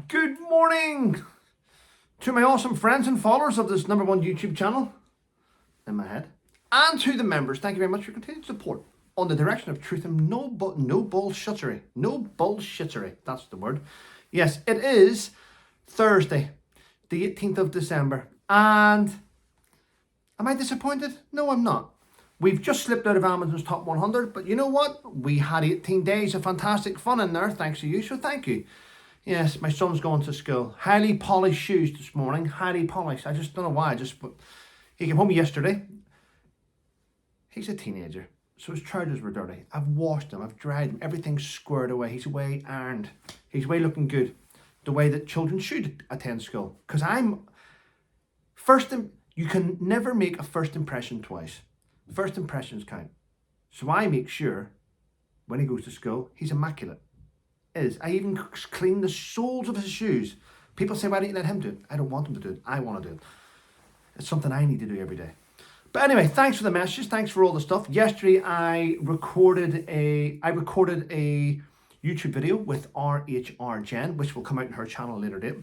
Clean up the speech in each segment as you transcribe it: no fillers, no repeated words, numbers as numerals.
Good morning to my awesome friends and followers of this #1 YouTube channel in my head, and to the members. Thank you very much for your continued support on the direction of truth and no bullshittery. No bullshittery. That's the word. Yes, it is Thursday, the 18th of December, and am I disappointed? No, I'm not. We've just slipped out of Amazon's top 100, but you know what? We had 18 days of fantastic fun in there, thanks to you, so thank you. Yes, my son's going to school. Highly polished shoes this morning, highly polished. I just don't know why. He came home yesterday. He's a teenager, so his trousers were dirty. I've washed them, I've dried them, everything's squared away. He's way ironed. He's way looking good, the way that children should attend school. Because you can never make a first impression twice. First impressions count. So I make sure when he goes to school, he's immaculate. I even clean the soles of his shoes. People say, why don't you let him do it? I don't want him to do it. I want to do it. It's something I need to do every day. But anyway, thanks for the messages. Thanks for all the stuff. Yesterday, I recorded a YouTube video with RHR Jen, which will come out on her channel later date.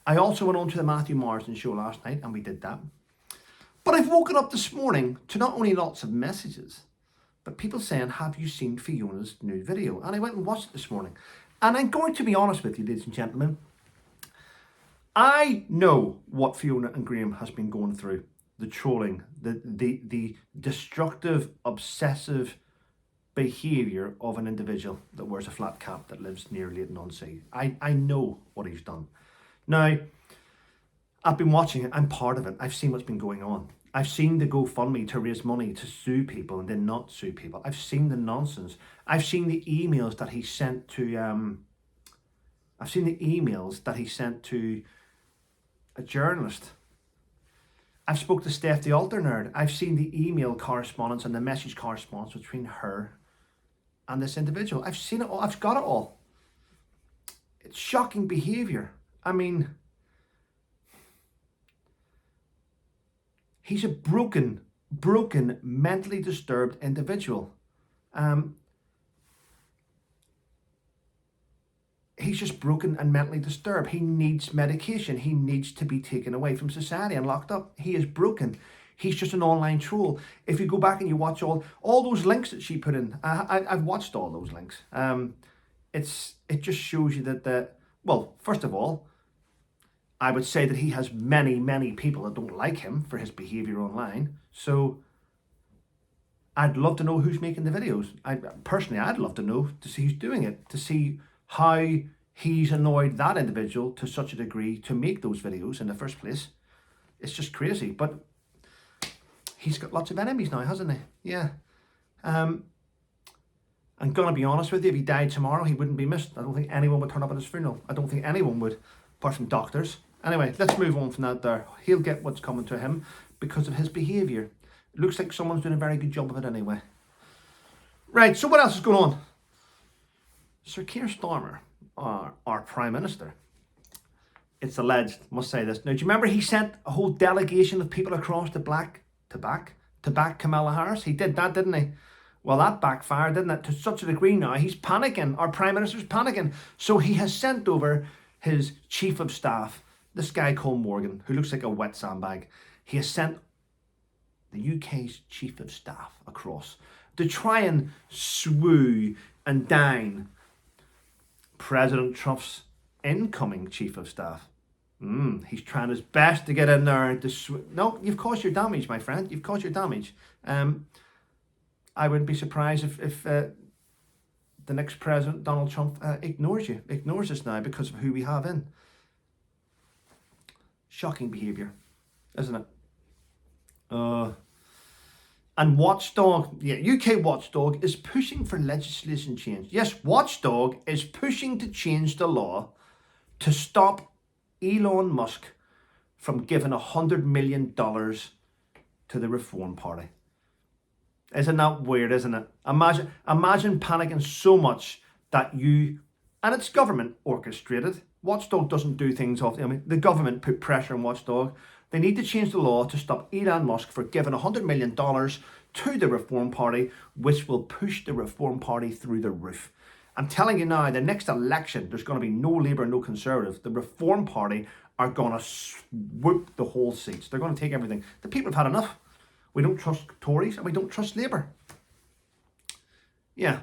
I also went on to the Matthew Marsden show last night, and we did that. But I've woken up this morning to not only lots of messages, but people saying, have you seen Fiona's new video? And I went and watched it this morning. And I'm going to be honest with you, ladies and gentlemen. I know what Fiona and Graham has been going through. The trolling, the destructive, obsessive behaviour of an individual that wears a flat cap that lives near Leighton-on-Sea. I know what he's done. Now, I've been watching it. I'm part of it. I've seen what's been going on. I've seen the GoFundMe to raise money to sue people and then not sue people. I've seen the nonsense. I've seen the emails that he sent to. I've seen the emails that he sent to a journalist. I've spoke to Steph the Altar Nerd. I've seen the email correspondence and the message correspondence between her and this individual. I've seen it all. I've got it all. It's shocking behaviour. I mean, he's a broken, mentally disturbed individual. He's just broken and mentally disturbed. He needs medication. He needs to be taken away from society and locked up. He is broken. He's just an online troll. If you go back and you watch all those links that she put in, I've watched all those links. It just shows you that well, first of all, I would say that he has many people that don't like him for his behaviour online. So I'd love to know who's making the videos. I'd love to know, to see who's doing it, to see how he's annoyed that individual to such a degree to make those videos in the first place. It's just crazy. But he's got lots of enemies now, hasn't he? Yeah. I'm going to be honest with you, if he died tomorrow, he wouldn't be missed. I don't think anyone would turn up at his funeral. I don't think anyone would, apart from doctors. Anyway, let's move on from that there. He'll get what's coming to him because of his behaviour. It looks like someone's doing a very good job of it anyway. Right, so what else is going on? Sir Keir Starmer, our Prime Minister, it's alleged, must say this. Now, do you remember he sent a whole delegation of people across to back Kamala Harris? He did that, didn't he? Well, that backfired, didn't it? To such a degree now, he's panicking. Our Prime Minister's panicking. So he has sent over his Chief of Staff, this guy called Morgan, who looks like a wet sandbag. He has sent the UK's Chief of Staff across to try and swoo and dine President Trump's incoming Chief of Staff. He's trying his best to get in there and no, you've caused your damage, my friend. You've caused your damage. I wouldn't be surprised if the next president, Donald Trump, ignores us now because of who we have in. Shocking behaviour, isn't it? And Watchdog, UK Watchdog is pushing for legislation change. Yes, Watchdog is pushing to change the law to stop Elon Musk from giving $100 million to the Reform Party. Isn't that weird, isn't it? Imagine panicking so much that and it's government orchestrated. Watchdog doesn't do things off. I mean, the government put pressure on Watchdog. They need to change the law to stop Elon Musk from giving $100 million to the Reform Party, which will push the Reform Party through the roof. I'm telling you now, the next election, there's going to be no Labour, no Conservative. The Reform Party are going to swoop the whole seats. They're going to take everything. The people have had enough. We don't trust Tories and we don't trust Labour. Yeah.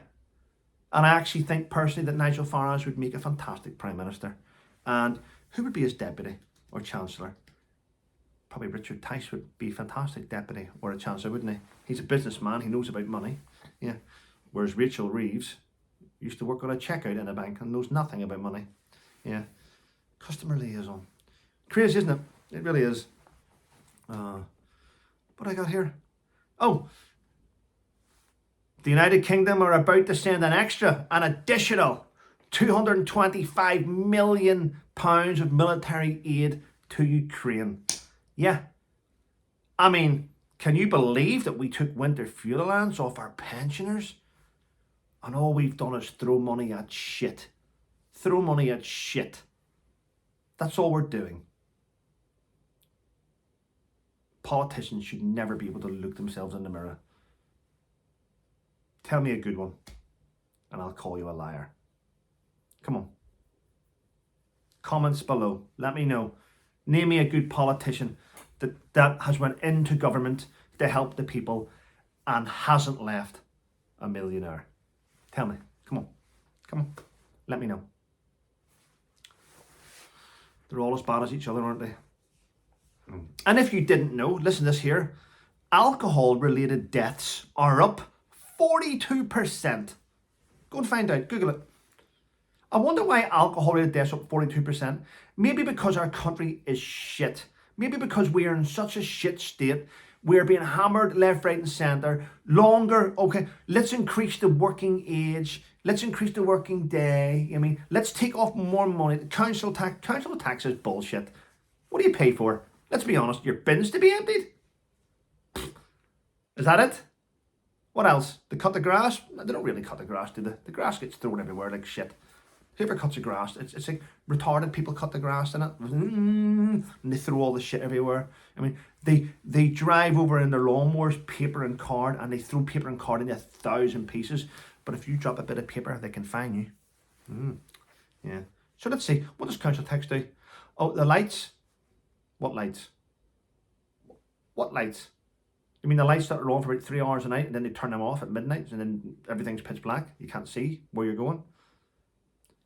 And I actually think personally that Nigel Farage would make a fantastic Prime Minister. And who would be his deputy or Chancellor? Probably Richard Tice would be a fantastic deputy or a Chancellor, wouldn't he? He's a businessman, he knows about money. Yeah. Whereas Rachel Reeves used to work on a checkout in a bank and knows nothing about money. Yeah. Customer liaison. Crazy, isn't it? It really is. What I got here? Oh. The United Kingdom are about to send an additional £225 million of military aid to Ukraine. Yeah. I mean, can you believe that we took winter fuel allowance off our pensioners? And all we've done is throw money at shit. Throw money at shit. That's all we're doing. Politicians should never be able to look themselves in the mirror. Tell me a good one, and I'll call you a liar. Come on. Comments below. Let me know. Name me a good politician that has went into government to help the people and hasn't left a millionaire. Tell me. Come on. Come on. Let me know. They're all as bad as each other, aren't they? And if you didn't know, listen to this here. Alcohol-related deaths are up 42%. Go and find out. Google it. I wonder why alcohol-related deaths are up 42%. Maybe because our country is shit. Maybe because we are in such a shit state. We're being hammered left, right and centre. Longer, okay, let's increase the working age. Let's increase the working day. I mean, let's take off more money. Council tax is bullshit. What do you pay for? Let's be honest, your bins to be emptied? Is that it? What else? They cut the grass? They don't really cut the grass, do they? The grass gets thrown everywhere like shit. Whoever cuts the grass, it's like retarded people cut the grass in it. And they throw all the shit everywhere. I mean, they drive over in their lawnmowers, paper and card, and they throw paper and card into 1,000 pieces. But if you drop a bit of paper, they can fine you. Yeah. So let's see. What does council tax do? Oh, the lights. What lights? What lights? You mean the lights that are on for about 3 hours a night and then they turn them off at midnight and then everything's pitch black? You can't see where you're going.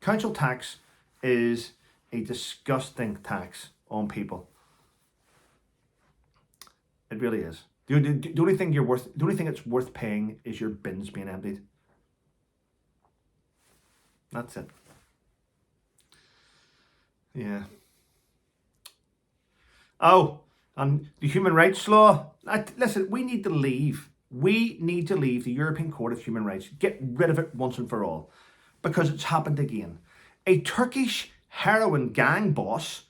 Council tax is a disgusting tax on people. It really is. The only thing it's worth paying is your bins being emptied. That's it. Yeah. Oh, and the human rights law. Listen, we need to leave. We need to leave the European Court of Human Rights. Get rid of it once and for all. Because it's happened again. A Turkish heroin gang boss,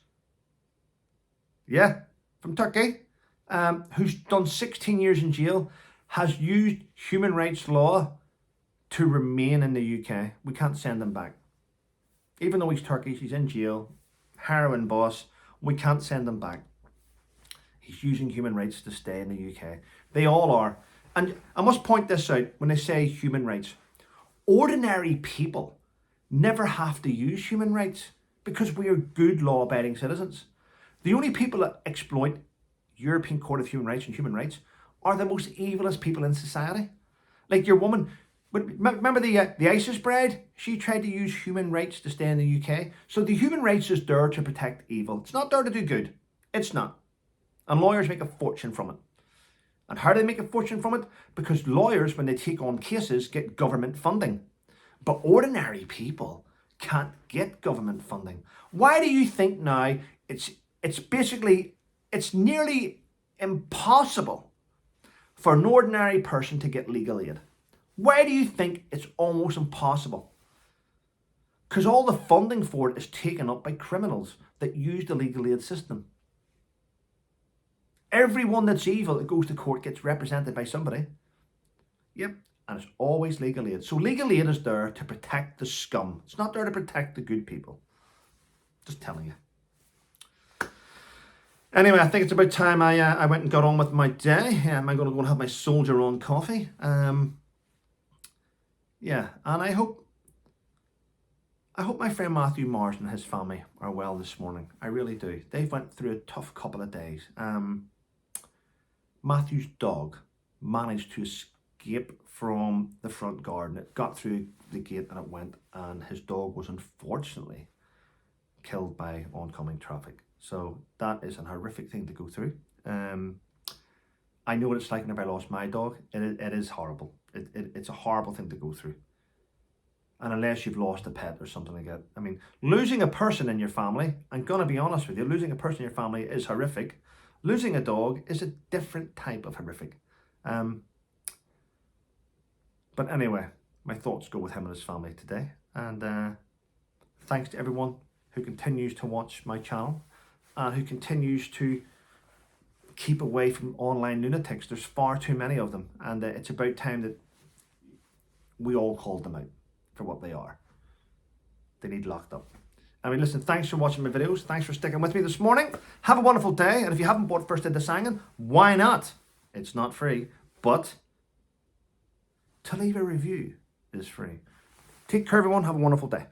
yeah, from Turkey, who's done 16 years in jail, has used human rights law to remain in the UK. We can't send him back. Even though he's Turkish, he's in jail, heroin boss, we can't send him back. He's using human rights to stay in the UK. They all are. And I must point this out when they say human rights. Ordinary people never have to use human rights because we are good law-abiding citizens. The only people that exploit European Court of Human Rights and human rights are the most evilest people in society. Like your woman, remember the ISIS bride? She tried to use human rights to stay in the UK. So the human rights is there to protect evil. It's not there to do good. It's not. And lawyers make a fortune from it. And how do they make a fortune from it? Because lawyers, when they take on cases, get government funding. But ordinary people can't get government funding. Why do you think now it's nearly impossible for an ordinary person to get legal aid? Why do you think it's almost impossible? Because all the funding for it is taken up by criminals that use the legal aid system. Everyone that's evil that goes to court gets represented by somebody. Yep. And it's always legal aid. So legal aid is there to protect the scum. It's not there to protect the good people. Just telling you. Anyway, I think it's about time I went and got on with my day. I'm going to go and have my soldier on coffee. Yeah, and I hope I hope my friend Matthew Mars and his family are well this morning. I really do. They've went through a tough couple of days. Matthew's dog managed to escape from the front garden. It got through the gate and it went, and his dog was unfortunately killed by oncoming traffic. So that is an horrific thing to go through. I know what it's like whenever I lost my dog. It is horrible. It's a horrible thing to go through. And unless you've lost a pet or something like that. I mean, losing a person in your family, I'm going to be honest with you, losing a person in your family is horrific. Losing a dog is a different type of horrific. But anyway, my thoughts go with him and his family today. And thanks to everyone who continues to watch my channel and who continues to keep away from online lunatics. There's far too many of them, and it's about time that we all called them out for what they are. They need locked up. I mean, listen, thanks for watching my videos. Thanks for sticking with me this morning. Have a wonderful day. And if you haven't bought First Aid to Sangin, why not? It's not free, but to leave a review is free. Take care, everyone. Have a wonderful day.